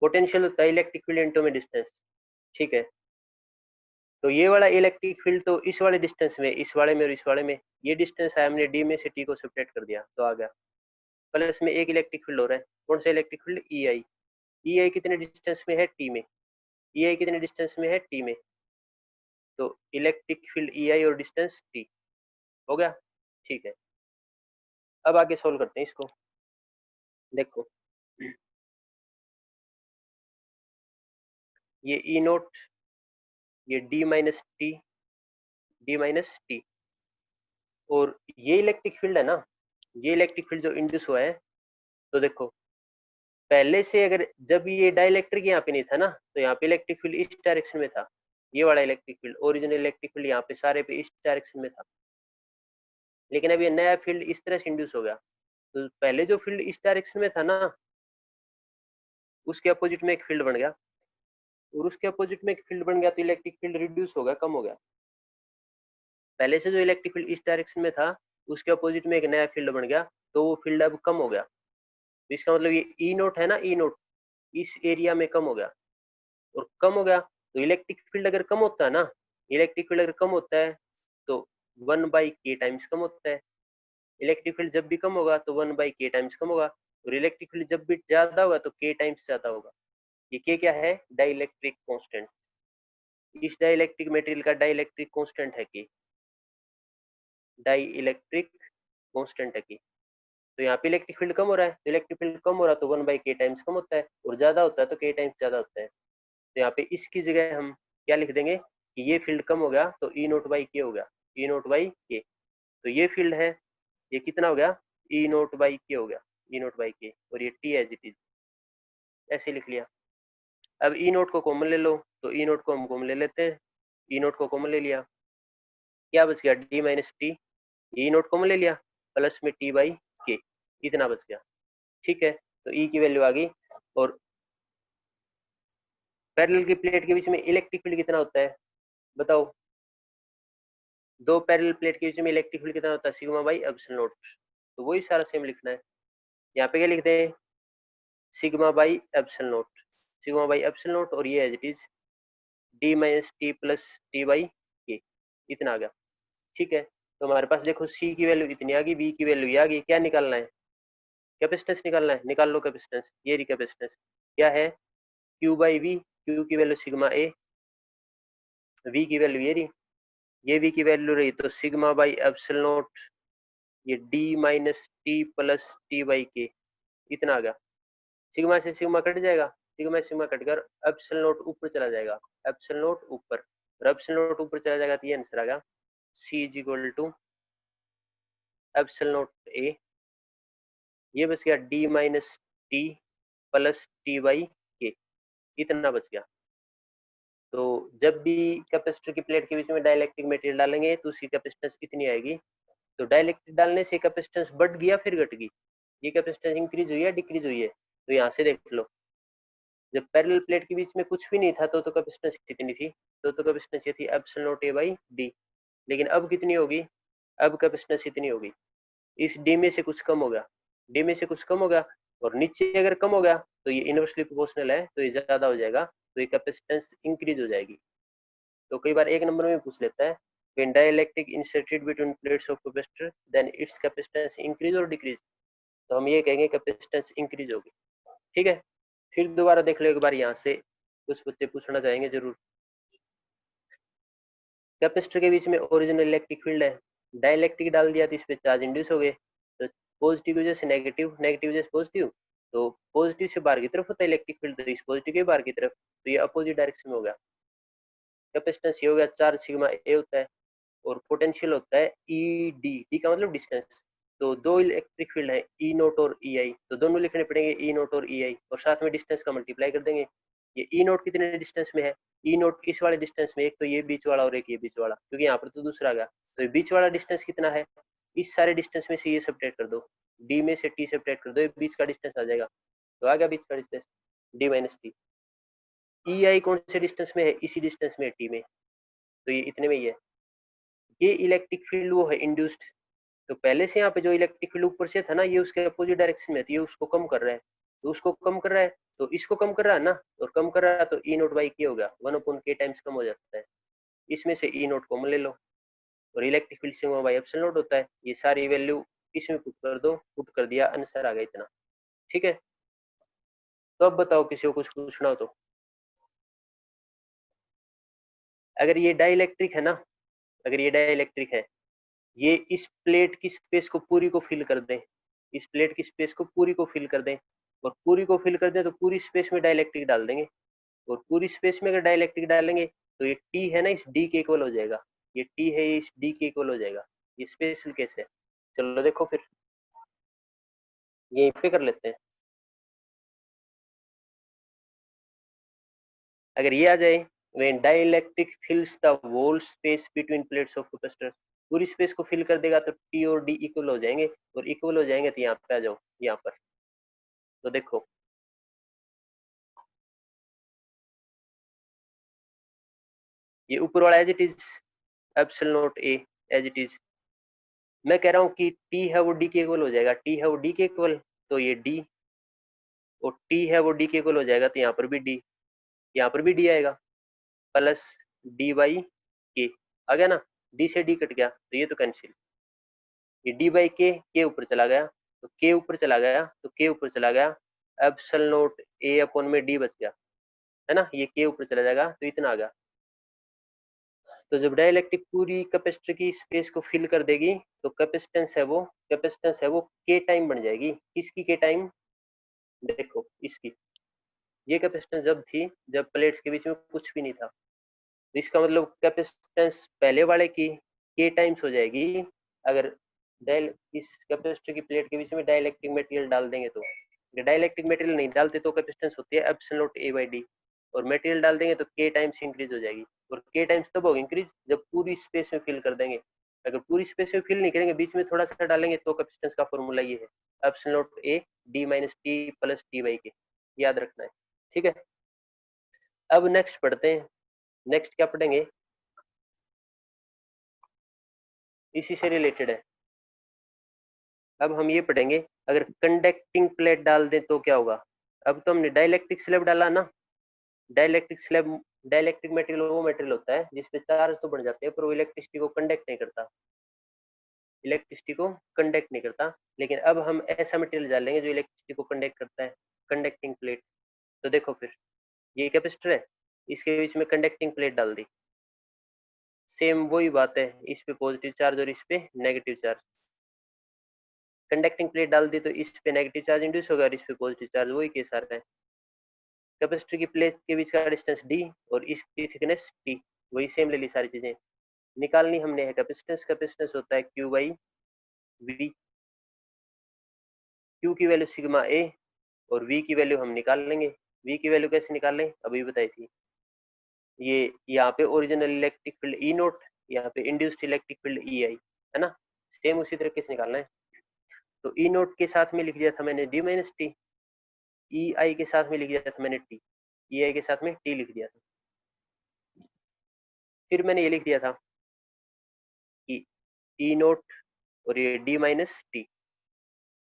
Potential होता है electric field into में डिस्टेंस, ठीक है। तो ये वाला इलेक्ट्रिक फील्ड तो इस वाले डिस्टेंस में, इस वाले में और इस वाले में, ये डिस्टेंस है, हमने डी में से टी को सेपरेट कर दिया तो आ गया। प्लस में एक इलेक्ट्रिक फील्ड हो रहा है, कौन सा इलेक्ट्रिक फील्ड, ई आई। ई आई कितने डिस्टेंस में है, टी में। ई आई कितने डिस्टेंस में है, टी में। तो इलेक्ट्रिक फील्ड ई आई और डिस्टेंस टी, हो गया, ठीक है। अब आगे सोल्व करते हैं इसको। देखो ये ई नोट, ये D minus T, D minus T, और ये इलेक्ट्रिक फील्ड है ना, ये इलेक्ट्रिक फील्ड जो इंड्यूस हुआ है, तो देखो पहले से अगर जब ये डाइलेक्ट्रिक यहाँ पे नहीं था ना, तो यहाँ पे इलेक्ट्रिक फील्ड इस डायरेक्शन में था, ये वाला electric field, original electric field यहाँ पे सारे पे इस डायरेक्शन में था। लेकिन अब ये नया फील्ड इस तरह से इंड्यूस हो गया, तो पहले जो फील्ड इस डायरेक्शन में था ना, उसके अपोजिट में एक फील्ड बन गया, और उसके अपोजिट में एक फील्ड बन गया, तो इलेक्ट्रिक फील्ड रिड्यूस हो गया, कम हो गया। पहले से जो इलेक्ट्रिक फील्ड इस डायरेक्शन में था, उसके अपोजिट में एक नया फील्ड बन गया, तो वो फील्ड अब कम हो गया। तो इसका मतलब ये ई नोट है ना, ई नोट इस एरिया में कम हो गया, और कम हो गया तो इलेक्ट्रिक फील्ड अगर कम होता है ना, इलेक्ट्रिक फील्ड अगर कम होता है तो 1/k टाइम्स कम होता है। इलेक्ट्रिक फील्ड जब भी कम होगा तो 1/k टाइम्स कम होगा, और इलेक्ट्रिक फील्ड जब भी ज्यादा होगा तो k टाइम्स ज्यादा होगा। ये k क्या है, डाइलेक्ट्रिक कांस्टेंट। इस डाइलेक्ट्रिक मटेरियल का डाइलेक्ट्रिक कांस्टेंट है k, डाइलेक्ट्रिक कांस्टेंट है k। तो यहाँ पे इलेक्ट्रिक फील्ड कम हो रहा है, तो इलेक्ट्रिक फील्ड कम हो रहा है तो 1/k टाइम्स कम होता है, और ज्यादा होता है तो k टाइम्स ज्यादा होता है। तो यहाँ पे इसकी जगह हम क्या लिख देंगे कि ये फील्ड कम हो गया तो ई नोट बाई के हो गया, ई नोट बाई के। तो ये फील्ड है, ये कितना हो गया, ई नोट बाई के हो गया, ई नोट बाई के, और ये टी एज इट इज, ऐसे लिख लिया। अब ई नोट को कॉमन ले लो, तो ई नोट को हम कॉमन ले लेते हैं, ई नोट को कॉमन ले लिया, क्या बच गया, डी माइनस टी, ई नोट कॉमन ले लिया, प्लस में टी बाई के, इतना बच गया, ठीक है। तो ई की वैल्यू आ गई। और पैरेलल की प्लेट के बीच में इलेक्ट्रिक फील्ड कितना होता है, बताओ। दो पैरेलल प्लेट के बीच में इलेक्ट्रिक फील्ड कितना होता है, सिग्मा बाई एप्सिलॉन नॉट। तो वही सारा सेम लिखना है, यहाँ पे क्या लिखते हैं, sigma by epsilon naught, sigma by epsilon naught, और ये as it is d minus T plus T by के, इतना आ गया, ठीक है। तो हमारे पास देखो सी की वैल्यू इतनी आ गई, बी की वैल्यू ये आ गई, क्या निकालना है, कैपेसिटेंस निकालना है, निकाल लो कैपेसिटेंस, ये रही कैपेसिटेंस, क्या है, क्यू बाई वी, क्यू की वैल्यू सिग्मा ए, वी की वैल्यू ये रही, ये वी की वैल्यू रही, तो सिग्मा बाई एप्सिलॉन नॉट, ये D minus T plus T by के, इतना आ गया। सिग्मा से सिग्मा कट जाएगा, सिग्मा सिग्मा कटकर एप्सिलॉन नॉट ऊपर चला जाएगा, एप्सिलॉन नॉट ऊपर, और एप्सिलॉन नॉट ऊपर चला जाएगा तो ये आंसर आ गया, C is equal to epsilon naught A, ये बच गया D minus T plus T by के, इतना बच गया। तो जब भी कैपेसिटर की प्लेट के बीच में डाइलेक्ट्रिक मटेरियल डालेंगे तो उसकी कैपेसिटेंस इतनी आएगी। तो डाइलेक्ट्रिक डालने से कैपेसिटेंस बढ़ गया फिर घट गई, ये कैपेसिटेंस इंक्रीज हुई है डिक्रीज हुई है, तो यहाँ से देख लो, जब पैरेलल प्लेट के बीच में कुछ भी नहीं था तो कैपेसिटेंस कितनी थी, तो कैपेसिटेंस ये थी epsilon naught A by D. लेकिन अब कितनी होगी, अब कैपेसिटेंस इतनी होगी, इस डी में से कुछ कम हो गया, डी में से कुछ कम हो गया, और नीचे अगर कम हो गया तो ये इनवर्सली प्रोपोर्शनल है, तो ये ज्यादा हो जाएगा, तो ये कैपेसिटेंस इंक्रीज हो जाएगी। तो कई बार एक नंबर में पूछ लेता है, when dielectric inserted between plates of capacitor then its capacitance increase or decrease, तो हम ये कहेंगे कैपेसिटेंस इंक्रीज होगी, ठीक है। फिर दोबारा देख लो एक बार, यहाँ से कुछ बच्चे पूछना चाहेंगे जरूर। कैपेसिटर के बीच में ओरिजिनल इलेक्ट्रिक फील्ड है, डाइलेक्ट्रिक डाल दिया तो इस पे चार्ज इंड्यूस हो गए, तो पॉजिटिव की वजह से नेगेटिव, नेगेटिव वजह से पॉजिटिव, तो पॉजिटिव से बाहर की तरफ होता है इलेक्ट्रिक फील्ड, तो इस पॉजिटिव के बाहर की तरफ, तो ये अपोजिट डायरेक्शन में हो गया। कैपेसिटेंस ये हो गया, चार्ज सिग्मा ए होता है, और पोटेंशियल होता है ई डी, डी का मतलब डिस्टेंस। तो दो इलेक्ट्रिक फील्ड है, ई नोट और ई आई, तो दोनों लिखने पड़ेंगे, ई नोट और ई आई, और साथ में डिस्टेंस का मल्टीप्लाई कर देंगे। ये ई नोट कितने डिस्टेंस में है, ई नोट इस वाले डिस्टेंस में, एक तो ये बीच वाला और एक ये बीच वाला, क्योंकि यहाँ पर तो दूसरा आ गया, तो ये बीच वाला डिस्टेंस कितना है, इस सारे डिस्टेंस में से ये सेपरेट कर दो, डी में से टी सेपरेट कर दो, ये बीच का डिस्टेंस आ जाएगा, तो आ गया बीच का डिस्टेंस डी माइनस टी। ई आई कौन से डिस्टेंस में है, इसी डिस्टेंस में है टी में, तो ये इतने में ही है। ये इलेक्ट्रिक फील्ड वो है इंड्यूस्ड, तो पहले से यहाँ पे जो इलेक्ट्रिक फील्ड ऊपर से था ना, ये उसके अपोजिट डायरेक्शन में, तो ये उसको कम कर रहा है, तो उसको कम कर रहा है, तो इसको कम कर रहा है ना, और कम कर रहा है तो ई नोट बाई के हो गया, 1/k टाइम्स कम हो जाता है। इसमें से ई नोट कॉमन ले लो, और electric field sigma by epsilon not होता है। ये सारी वैल्यू इसमें पुट कर दो, पुट कर दिया, आंसर आ गया इतना। ठीक है, तो अब बताओ किसी को कुछ पूछना हो तो। अगर ये डाइलेक्ट्रिक है ना, अगर ये डाइलेक्ट्रिक है, ये इस प्लेट की स्पेस को पूरी को फिल कर दें, इस प्लेट की स्पेस को पूरी को फिल कर दें, और पूरी को फिल कर दें तो पूरी स्पेस में डाइलेक्ट्रिक डाल देंगे, और पूरी स्पेस में अगर डाइलेक्ट्रिक डालेंगे तो ये टी है ना, इस डी के इक्वल हो जाएगा। ये टी है, ये इस डी के इक्वल हो जाएगा। ये स्पेशल केस है। चलो देखो फिर, यहीं पे कर लेते हैं। अगर ये आ जाए, when dielectric fills the whole space between plates of capacitor, पूरी स्पेस को फिल कर देगा तो टी और डी इक्वल हो जाएंगे, और इक्वल हो जाएंगे तो यहाँ पे आ जाओ, यहाँ पर। तो देखो, ये ऊपर वाला as it is, epsilon naught a as it is. मैं कह रहा हूँ कि टी है वो डी के इक्वल हो जाएगा, टी है वो डी के इक्वल, तो ये डी, और टी है वो डी के इक्वल हो जाएगा, तो यहाँ पर भी डी, यहाँ पर भी डी आएगा, प्लस डी बाई के आ गया ना। डी से डी कट गया तो ये तो कैंसिल, ये डी बाई के ऊपर चला गया, तो के ऊपर चला गया तो के ऊपर चला गया, एप्सिलॉन नॉट ए अपॉन में डी बच गया, है ना। ये के ऊपर चला जाएगा तो इतना आ गया। तो जब डाइलेक्ट्रिक पूरी कैपेसिटर की स्पेस को फिल कर देगी तो कैपेसिटेंस है वो के टाइम बन जाएगी। किसकी के टाइम, देखो इसकी, ये कैपेसिटेंस जब थी जब प्लेट्स के बीच में कुछ भी नहीं था, तो इसका मतलब कैपेसिटेंस पहले वाले की के टाइम्स हो जाएगी। अगर डायल इस कैपेसिटर की प्लेट के बीच में डाइलेक्ट्रिक मटेरियल डाल देंगे तो, डाइलेक्ट्रिक मटेरियल नहीं डालते तो कैपेसिटेंस होती है epsilon naught A by D, और मटेरियल डाल देंगे तो के टाइम्स इंक्रीज हो जाएगी। और के टाइम्स तब होगी इंक्रीज जब पूरी स्पेस में फिल कर देंगे। अगर पूरी स्पेस में फिल नहीं करेंगे, बीच में थोड़ा सा डालेंगे, तो कैपेसिटेंस का फॉर्मूला ये है, epsilon naught A D minus T plus T by के, याद रखना है। ठीक है, अब नेक्स्ट पढ़ते हैं। नेक्स्ट क्या पढ़ेंगे, इसी से रिलेटेड है। अब हम ये पढ़ेंगे, अगर कंडक्टिंग प्लेट डाल दें तो क्या होगा। अब तो हमने डाइलेक्ट्रिक स्लैब डाला ना, डाइलेक्ट्रिक स्लैब, डाइलेक्ट्रिक मटेरियल वो मटेरियल होता है जिसपे चार्ज तो बढ़ जाते हैं पर वो इलेक्ट्रिसिटी को कंडक्ट नहीं करता, इलेक्ट्रिसिटी को कंडक्ट नहीं करता। लेकिन अब हम ऐसा मटेरियल डालेंगे जो इलेक्ट्रिसिटी को कंडक्ट करता है, कंडक्टिंग प्लेट। तो देखो फिर, ये कैपेसिटर है, इसके बीच में कंडक्टिंग प्लेट डाल दी, सेम वही बात है, इस पे पॉजिटिव चार्ज और इस पे नेगेटिव चार्ज। कंडक्टिंग प्लेट डाल दी तो इस पे नेगेटिव चार्ज इंड्यूस होगा और इस पे पॉजिटिव चार्ज, वही केस आ रहा है। कैपेसिटर की प्लेट के बीच का डिस्टेंस डी और इसकी थिकनेस टी, वही सेम ले ली सारी चीजें। निकालनी हमने है कैपेसिटेंस, कैपेसिटेंस होता है क्यू बाई वी, क्यू की वैल्यू सिग्मा ए और वी की वैल्यू हम निकाल लेंगे। वी की वैल्यू कैसे निकाल लें, अभी बताई थी। ये यहाँ पे original electric field E note, यहाँ पे इंड्यूस्ड इलेक्ट्रिक फील्ड ई आई, है ना। सेम उसी तरीके से निकालना है। तो ई नोट के साथ में लिख दिया था मैंने डी माइनस टी, ई आई के साथ में लिख दिया था मैंने टी, ई आई के साथ में टी लिख दिया था। फिर मैंने ये लिख दिया था कि ई नोट और ये डी माइनस टी,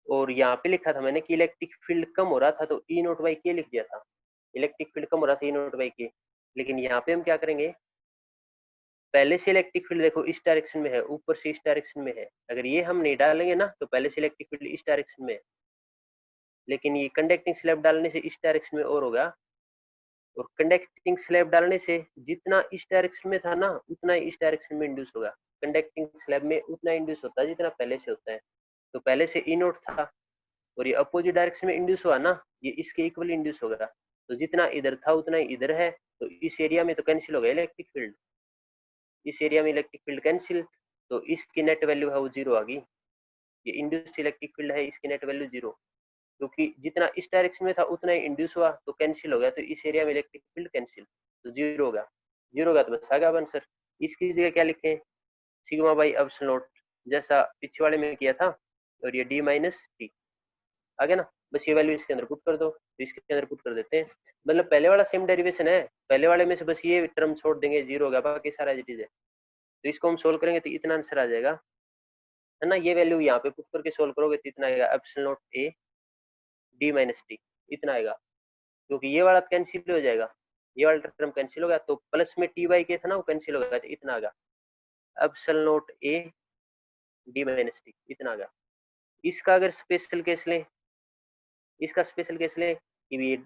और यहाँ पे लिखा था मैंने कि इलेक्ट्रिक फील्ड कम हो रहा था तो ई नोट बाई के लिख दिया था, इलेक्ट्रिक फील्ड कम हो रहा था ई नोट बाई के। लेकिन यहाँ पे हम क्या करेंगे, पहले से इलेक्ट्रिक फील्ड देखो इस डायरेक्शन में है, ऊपर से इस डायरेक्शन में है, अगर ये हम नहीं डालेंगे ना तो पहले से इलेक्ट्रिक फील्ड इस डायरेक्शन में है, लेकिन ये कंडक्टिंग स्लैब डालने से इस डायरेक्शन में और होगा, और कंडक्टिंग स्लैब डालने से जितना इस डायरेक्शन में था ना उतना ही इस डायरेक्शन में इंड्यूस होगा। कंडक्टिंग स्लैब में उतना इंड्यूस होता है जितना पहले से होता है। तो पहले से ई नोट था और ये अपोजिट डायरेक्शन में इंड्यूस हुआ ना, ये इसके इक्वल इंड्यूस होगा, तो जितना इधर था उतना ही इधर है, तो इस एरिया में तो कैंसिल हो गया इलेक्ट्रिक फील्ड, इस एरिया में इलेक्ट्रिक फील्ड कैंसिल, तो इसकी नेट वैल्यू है वो जीरो आ गई। ये इंड्यूस्ड इलेक्ट्रिक फील्ड है, इसकी नेट वैल्यू जीरो, क्योंकि जितना इस डायरेक्शन में था उतना ही इंड्यूस हुआ तो कैंसिल हो गया, तो इस एरिया में इलेक्ट्रिक फील्ड कैंसिल, तो जीरो होगा। जीरो होगा तो बस आ गया आंसर। इसकी जगह क्या लिखें, सिग्मा बाई एप्सिलॉन नॉट, जैसा पिछले वाले में किया था, और ये डी माइनस टी आ गया ना। बस ये वैल्यू इसके अंदर पुट कर दो, तो इसके अंदर पुट कर देते हैं। मतलब पहले वाला सेम डेरिवेशन है, पहले वाले में से बस ये टर्म छोड़ देंगे, जीरो होगा, बाकी सारा एज इट इज है। तो इसको हम सोल्व करेंगे तो इतना आंसर आ जाएगा, है ना। ये वैल्यू यहाँ पे पुट करके सोल्व करोगे तो इतना आएगा epsilon naught A D minus T, इतना आएगा। क्योंकि ये वाला कैंसिल हो जाएगा, ये वाला टर्म कैंसिल हो गया, तो प्लस में टी बाई के था ना वो कैंसिल हो गया, तो इतना आ गया epsilon naught A D minus T, इतना आ गया। इसका अगर स्पेशल केस लें, इसका स्पेशल केस लें कि ये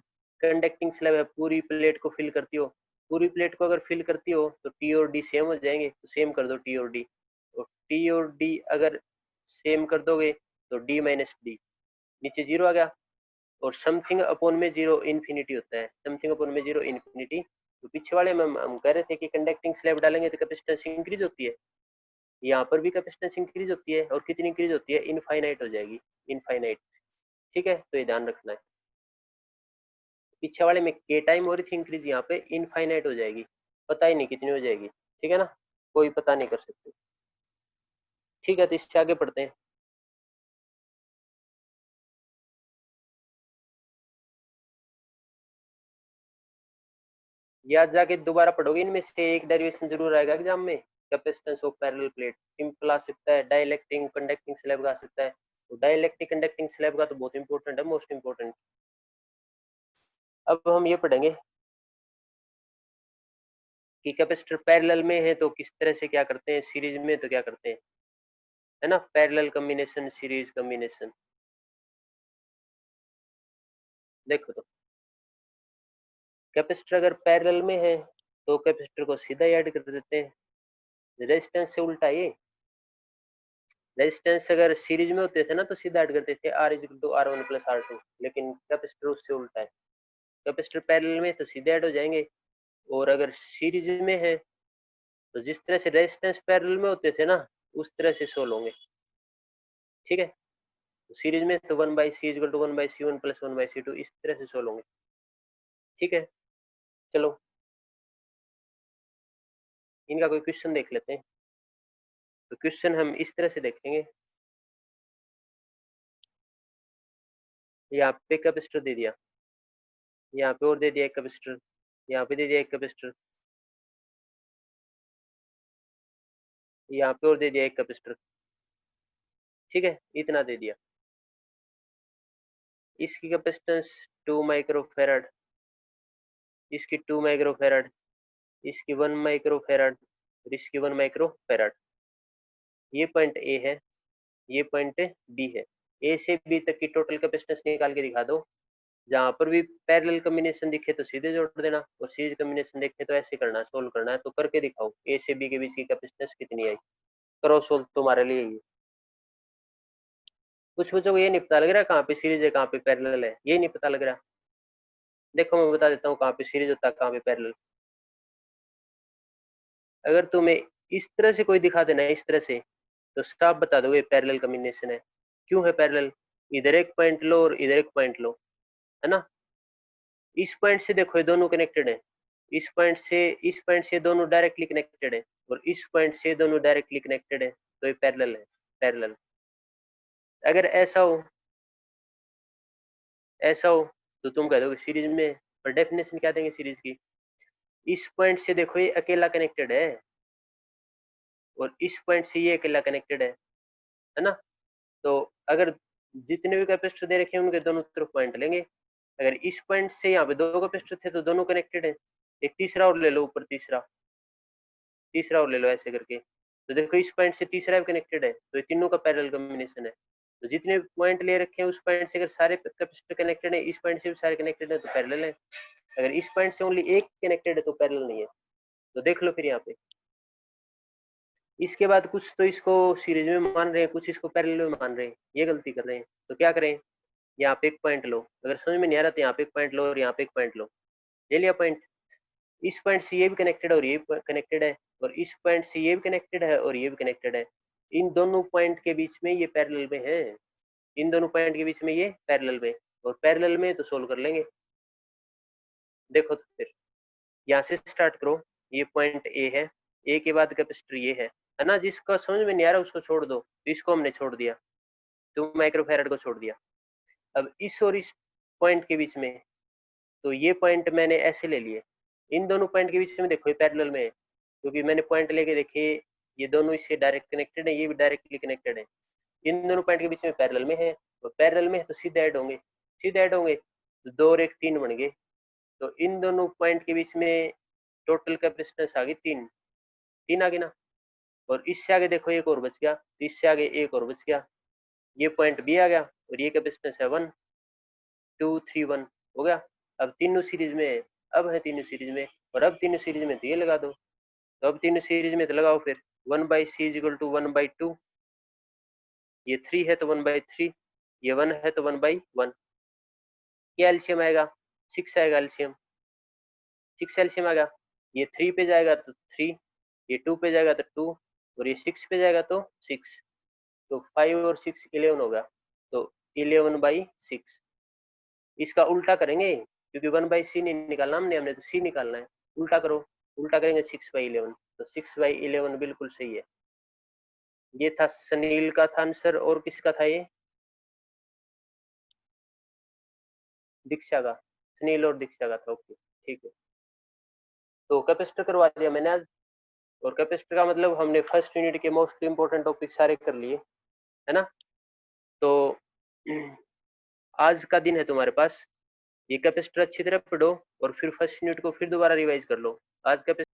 कंडक्टिंग स्लैब है, पूरी प्लेट को फिल करती हो, पूरी प्लेट को अगर फिल करती हो तो टी और डी सेम हो जाएंगे, तो सेम कर दो टी और डी, तो टी और डी अगर सेम कर दोगे तो डी माइनस डी, नीचे जीरो आ गया, और समथिंग अपॉन में जीरो इन्फिनिटी होता है, समथिंग अपॉन में जीरो इन्फिनिटी। तो पीछे वाले में हम कह रहे थे कि कंडक्टिंग स्लैब डालेंगे तो कैपेसिटेंस इंक्रीज होती है, यहाँ पर भी कैपेसिटेंस इंक्रीज होती है, और कितनी इंक्रीज होती है, इनफाइनाइट हो जाएगी, इनफाइनाइट। ठीक है, तो ये ध्यान रखना है, पीछे वाले में के टाइम हो रही थी इंक्रीज, यहाँ पे इनफाइनाइट हो जाएगी, पता ही नहीं कितनी हो जाएगी। ठीक है ना, कोई पता नहीं कर सकते। ठीक है, तो इससे आगे पढ़ते हैं। याद जाके दोबारा पढ़ोगे, इनमें से एक डेरिवेशन जरूर आएगा एग्जाम में, capacitance of parallel plate, simple आ सकता है, डाइलेक्ट्रिक कंडक्टिंग स्लैब का आ सकता है, तो डाइलेक्ट्रिक कंडक्टिंग स्लैब का तो बहुत इंपॉर्टेंट है, मोस्ट इंपॉर्टेंट। अब हम ये पढ़ेंगे कि कैपेसिटर पैरेलल में है तो किस तरह से क्या करते हैं, सीरीज में तो क्या करते हैं, है ना, पैरेलल कॉम्बिनेशन, सीरीज कॉम्बिनेशन। देखो तो कैपेसिटर अगर पैरेलल में है तो कैपेसिटर को सीधा ऐड कर देते हैं, रेजिस्टेंस से उल्टा ये, रेजिस्टेंस अगर सीरीज में होते थे ना तो सीधा ऐड करते थे R is equal to R1 plus R2, लेकिन कैपेसिटर उससे उल्टा है, कैपेसिटर पैरेलल में तो सीधे ऐड हो जाएंगे, और अगर सीरीज में है तो जिस तरह से रेजिस्टेंस पैरेलल में होते थे ना उस तरह से सोल्व होंगे। ठीक है, तो सीरीज में तो 1/c is equal to 1/c1 plus 1/c2, इस तरह से सोल्व होंगे। ठीक है, चलो इनका कोई क्वेश्चन देख लेते हैं। तो क्वेश्चन हम इस तरह से देखेंगे, यहाँ पे कैपेसिटर दे दिया, यहाँ पे और दे दिया एक कैपेसिटर, यहाँ पे दे दिया एक कैपेसिटर, यहाँ पे और दे दिया एक कैपेसिटर। ठीक है, इतना दे दिया, इसकी कैपेसिटेंस 2 माइक्रोफेराड, इसकी 2 माइक्रोफेराड, इसकी 1 माइक्रोफेराड, और इसकी 1 माइक्रोफेराड। ये पॉइंट ए है, ये पॉइंट बी है, ए से बी तक की टोटल कैपेसिटेंस निकाल के दिखा दो, जहां पर भी पैरेलल कॉम्बिनेशन दिखे तो सीधे जोड़ देना, और सीरीज कॉम्बिनेशन देखे तो ऐसे करना, सोल्व करना है, तो करके दिखाओ ए से बी के बीच की कैपेसिटेंस कितनी आई, करो सोल्व, तुम्हारे लिए ये। कुछ बच्चों को ये नहीं पता लग रहा कहाँ पे सीरीज है कहाँ पे पैरेलल है, ये नहीं पता लग रहा। देखो मैं बता देता हूँ कहाँ पे सीरीज होता है कहाँ पे पैरेलल। अगर तुम्हें इस तरह से कोई दिखा देना, इस तरह से, तो साफ बता दोगे पैरेलल कॉम्बिनेशन है। क्यों है पैरेलल, इधर एक पॉइंट लो और इधर एक पॉइंट लो, है ना, इस पॉइंट से देखो ये दोनों कनेक्टेड है, इस पॉइंट से दोनों डायरेक्टली कनेक्टेड है, और इस पॉइंट से दोनों डायरेक्टली कनेक्टेड है, तो ये पैरेलल है, पैरेलल। अगर ऐसा हो तो तुम कह दोगे सीरीज में, और डेफिनेशन क्या देंगे सीरीज की, इस पॉइंट से देखो ये अकेला कनेक्टेड है, और इस पॉइंट से ये अकेला कनेक्टेड है ना, तो अगर जितने भी कैपेसिटर दे रखे हैं उनके दोनों तरफ पॉइंट लेंगे, अगर इस पॉइंट से यहाँ पे दो कैपेसिटर थे तो दोनों कनेक्टेड है, एक तीसरा और ले लो ऊपर, तीसरा और ले लो ऐसे करके, तो देखो इस पॉइंट से तीसरा भी कनेक्टेड है, तो ये तीनों का पैरेलल कॉम्बिनेशन है। तो जितने पॉइंट ले रखे हैं उस पॉइंट से अगर सारे कैपेसिटर कनेक्टेड है, इस पॉइंट से भी सारे कनेक्टेड है, तो पैरेलल है। अगर इस पॉइंट से ओनली एक कनेक्टेड है तो पैरेलल नहीं है। तो देख लो फिर यहाँ पे, इसके बाद कुछ तो इसको सीरीज में मान रहे हैं, कुछ इसको पैरेलल में मान रहे हैं, ये गलती कर रहे हैं। तो क्या करें, यहाँ पे एक पॉइंट लो, अगर समझ में नहीं आ रहा तो यहाँ पे एक पॉइंट लो और यहाँ पे एक पॉइंट लो, ले लिया पॉइंट, इस पॉइंट से ये भी कनेक्टेड है और ये भी कनेक्टेड है, और इस पॉइंट से ये भी कनेक्टेड है और ये भी कनेक्टेड है, इन दोनों पॉइंट के बीच में ये पैरेलल में है, इन दोनों पॉइंट के बीच में ये पैरेलल में, और पैरेलल में तो सोल्व कर लेंगे। देखो तो फिर यहाँ से स्टार्ट करो, ये पॉइंट ए है, ए के बाद कैपेसिटर ये है ना, जिसका समझ में नहीं आ रहा उसको छोड़ दो, तो इसको हमने छोड़ दिया, 2 माइक्रोफेराड को छोड़ दिया। अब इस और इस पॉइंट के बीच में, तो ये पॉइंट मैंने ऐसे ले लिए, इन दोनों पॉइंट के बीच में देखो ये पैरेलल में है, क्योंकि मैंने पॉइंट लेके देखे, ये दोनों इससे डायरेक्ट कनेक्टेड है, ये भी डायरेक्टली कनेक्टेड है, इन दोनों पॉइंट के बीच में पैरेलल में है, तो पैरेलल में है तो सीधे ऐड होंगे, सीधे ऐड होंगे तो 2 और 1 3 बन गए, तो इन दोनों पॉइंट के बीच में टोटल कैपेसिटेंस आ गई 3 आ गई ना। और इससे आगे देखो एक और बच गया, तो इससे आगे एक और बच गया, ये पॉइंट बी आ गया और ये कैपेसिटेंस है 1 2 3 1 हो गया। अब तीनों सीरीज में है, अब है तीनों सीरीज में, और अब तीनों सीरीज में तो ये लगा दो। तो अब तीनों सीरीज में तो लगाओ फिर 1/c इक्वल टू 1/2, ये 3 है तो 1/3, ये 1 है तो 1/1। क्या एलसीएम आएगा? 6 आएगा एलसीएम, 6 एलसीएम आ गया। ये 3 पे जाएगा तो 3, ये 2 पे जाएगा तो 2, और ये 6 पे जाएगा तो 6। तो 5 और 6 11 होगा, तो 11/6। इसका उल्टा करेंगे क्योंकि 1/c नहीं निकालना हमने तो c निकालना है। उल्टा करो, उल्टा करेंगे 6/11, तो 6/11 बिल्कुल सही है। ये था सनील का था आंसर, और किसका था ये? दीक्षा का, सनील और दीक्षा का था। ओके ठीक है। तो कैपेसिटर करवा दिया मैंने आज, और कैपेसिटर का मतलब हमने फर्स्ट यूनिट के मोस्ट इंपोर्टेंट टॉपिक सारे कर लिए, है ना। तो आज का दिन है तुम्हारे पास, ये कैपेसिटर अच्छी तरह पढ़ो और फिर फर्स्ट यूनिट को फिर दोबारा रिवाइज कर लो। आज कैपेसिटर